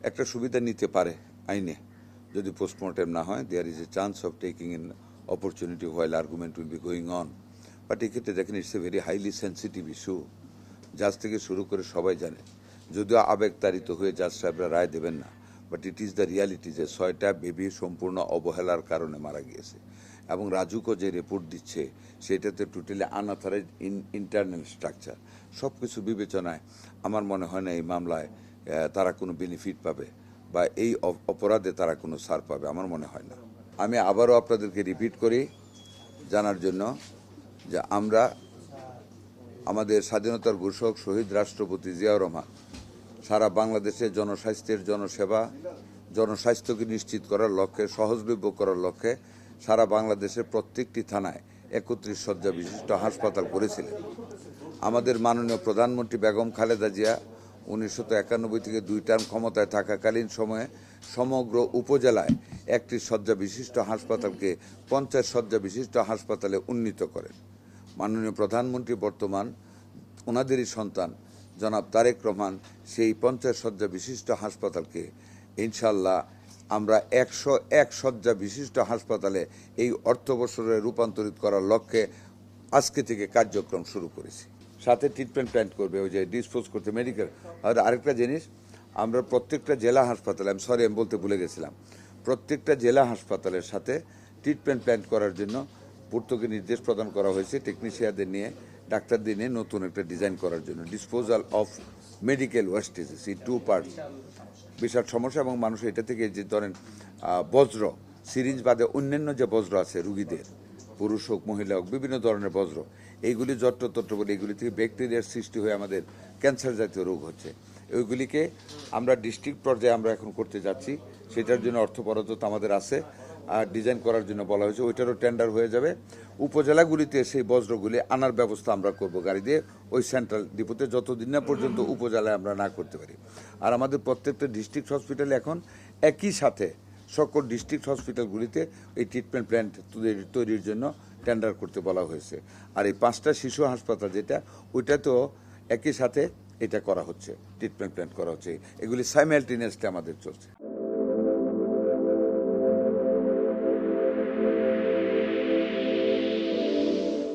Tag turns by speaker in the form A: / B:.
A: একটা সুবিধা নিতে পারে আইনে, যদি পোস্টমর্টেম না হয়, there is a chance of taking in opportunity while argument will be going on. But এক্ষেত্রে দেখেন, it's a very highly sensitive issue. জাজ থেকে শুরু করে সবাই জানে, যদিও আবেগতাড়িত হয়ে জাজ সাহেবরা রায় দেবেন না, but it is the reality যে 6টা বেবি সম্পূর্ণ অবহেলার কারণে মারা গিয়েছে। এবং রাজুকও যে রিপোর্ট দিচ্ছে সেটাতে টোটালি আনঅথরাইজ ইন্টারনাল স্ট্রাকচার। সব কিছু বিবেচনায় আমার মনে হয় না এই মামলায় তারা কোনো বেনিফিট পাবে বা এই অপরাধে তারা কোনো ছাড় পাবে, আমার মনে হয় না। আমি আবারও আপনাদেরকে রিপিট করি জানার জন্য যে আমরা আমাদের স্বাধীনতার ঘোষক শহীদ রাষ্ট্রপতি জিয়াউর রহমান সারা বাংলাদেশে জনস্বাস্থ্যের জনসেবা, জনস্বাস্থ্যকে নিশ্চিত করার লক্ষ্যে, সহজলভ্য করার লক্ষ্যে সারা বাংলাদেশের প্রত্যেকটি থানায় 31 শয্যা বিশিষ্ট হাসপাতাল করেছিলেন। আমাদের মাননীয় প্রধানমন্ত্রী বেগম খালেদা জিয়া 1991 থেকে 2 টার্ম ক্ষমতায় থাকাকালীন সময়ে সমগ্র উপজেলায় 31 শয্যা বিশিষ্ট হাসপাতালকে 50 শয্যা বিশিষ্ট হাসপাতালে উন্নীত করেন। মাননীয় প্রধানমন্ত্রী বর্তমান ওনাদেরই সন্তান জনাব তারেক রহমান সেই 50 শয্যা বিশিষ্ট হাসপাতালকে ইনশাল্লাহ আমরা 101 শয্যা বিশিষ্ট হাসপাতালে এই অর্থবছরে রূপান্তরিত করার লক্ষ্যে আজকে থেকে কার্যক্রম শুরু করেছি। সাথে ট্রিটমেন্ট প্ল্যান করবে, ওই যে ডিসপোজ করতে মেডিকেল। আর আরেকটা জিনিস, আমরা প্রত্যেকটা জেলা হাসপাতালে, আমি বলতে ভুলে গেছিলাম, প্রত্যেকটা জেলা হাসপাতালের সাথে ট্রিটমেন্ট প্ল্যান করার জন্য পূর্তকে নির্দেশ প্রদান করা হয়েছে, টেকনিশিয়ানদের নিয়ে, ডাক্তারদের নিয়ে নতুন একটা ডিজাইন করার জন্য। ডিসপোজাল অফ মেডিকেল ওয়েস্টেজেস, এই 2 পার্ট বিশাল সমস্যা। এবং মানুষ এটা থেকে যে ধরেন বজ্র, সিরিঞ্জ বাদে অন্যান্য যে বজ্র আছে রুগীদের, পুরুষ হোক মহিলা হোক, বিভিন্ন ধরনের বজ্র, এইগুলি যত্রতত্র বলে এগুলি থেকে ব্যাকটেরিয়ার সৃষ্টি হয়ে আমাদের ক্যান্সার জাতীয় রোগ হচ্ছে। ওইগুলিকে আমরা ডিস্ট্রিক্ট পর্যায়ে আমরা এখন করতে যাচ্ছি, সেটার জন্য অর্থ বরাদ্দ আমাদের আছে, আর ডিজাইন করার জন্য বলা হয়েছে, ওইটারও টেন্ডার হয়ে যাবে। উপজেলাগুলিতে সেই বজ্রগুলি আনার ব্যবস্থা আমরা করব গাড়ি দিয়ে, ওই সেন্ট্রাল ডিপোতে, যতদিন না পর্যন্ত উপজেলায় আমরা না করতে পারি। আর আমাদের প্রত্যেকটা ডিস্ট্রিক্ট হসপিটালে এখন একই সাথে সকল ডিস্ট্রিক্ট হসপিটালগুলিতে এই ট্রিটমেন্ট প্ল্যান তৈরির জন্য টেন্ডার করতে বলা হয়েছে। আর এই 5টা শিশু হাসপাতাল যেটা, ওইটা তো একই সাথে এটা করা হচ্ছে, ট্রিটমেন্ট প্ল্যান করা হচ্ছে। এগুলি সাইমালটেনিয়াসলি আমাদের চলছে।